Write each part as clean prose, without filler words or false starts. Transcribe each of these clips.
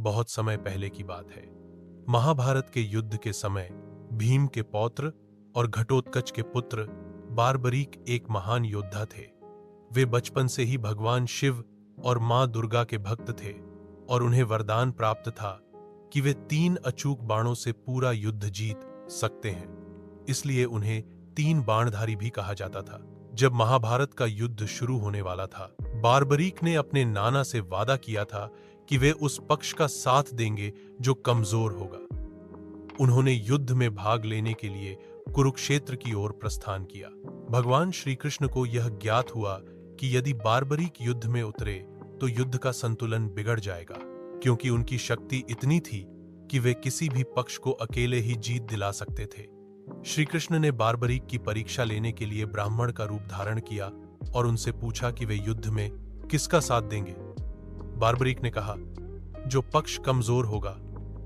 बहुत समय पहले की बात है। महाभारत के युद्ध के समय भीम के पौत्र और घटोत्कच के पुत्र बारबरीक एक महान योद्धा थे। वे बचपन से ही भगवान शिव और मां दुर्गा के भक्त थे और उन्हें वरदान प्राप्त था कि वे 3 अचूक बाणों से पूरा युद्ध जीत सकते हैं। इसलिए उन्हें 3 बाणधारी भी कहा जाता था। जब महाभारत का युद्ध शुरू होने वाला था, बारबरीक ने अपने नाना से वादा किया था कि वे उस पक्ष का साथ देंगे जो कमजोर होगा। उन्होंने युद्ध में भाग लेने के लिए कुरुक्षेत्र की ओर प्रस्थान किया। भगवान श्री कृष्ण को यह ज्ञात हुआ कि यदि बारबरीक युद्ध में उतरे तो युद्ध का संतुलन बिगड़ जाएगा, क्योंकि उनकी शक्ति इतनी थी कि वे किसी भी पक्ष को अकेले ही जीत दिला सकते थे। श्री कृष्ण ने बारबरीक की परीक्षा लेने के लिए ब्राह्मण का रूप धारण किया और उनसे पूछा कि वे युद्ध में किसका साथ देंगे। बारबरीक ने कहा, जो पक्ष कमजोर होगा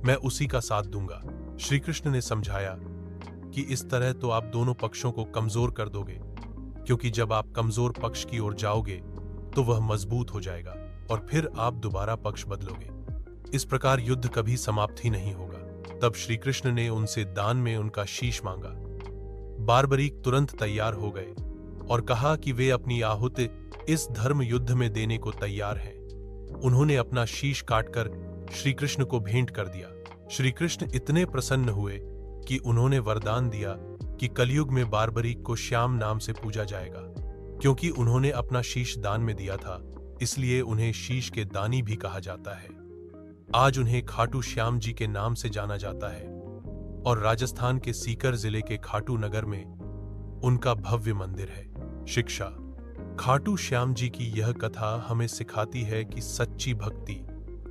मैं उसी का साथ दूंगा। श्री कृष्ण ने समझाया कि इस तरह तो आप दोनों पक्षों को कमजोर कर दोगे, क्योंकि जब आप कमजोर पक्ष की ओर जाओगे तो वह मजबूत हो जाएगा और फिर आप दोबारा पक्ष बदलोगे। इस प्रकार युद्ध कभी समाप्त ही नहीं होगा। तब श्री कृष्ण ने उनसे दान में उनका शीश मांगा। बारबरीक तुरंत तैयार हो गए और कहा कि वे अपनी आहुति इस धर्म युद्ध में देने को तैयार हैं। उन्होंने अपना शीश काटकर श्री कृष्ण को भेंट कर दिया। श्री कृष्ण इतने प्रसन्न हुए कि उन्होंने वरदान दिया कि कलयुग में बारबरीक को श्याम नाम से पूजा जाएगा। क्योंकि उन्होंने अपना शीश दान में दिया था, इसलिए उन्हें शीश के दानी भी कहा जाता है। आज उन्हें खाटू श्याम जी के नाम से जाना जाता है और राजस्थान के सीकर जिले के खाटू नगर में उनका भव्य मंदिर है। शिक्षा। खाटू श्याम जी की यह कथा हमें सिखाती है कि सच्ची भक्ति,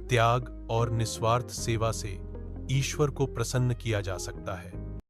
त्याग और निस्वार्थ सेवा से ईश्वर को प्रसन्न किया जा सकता है।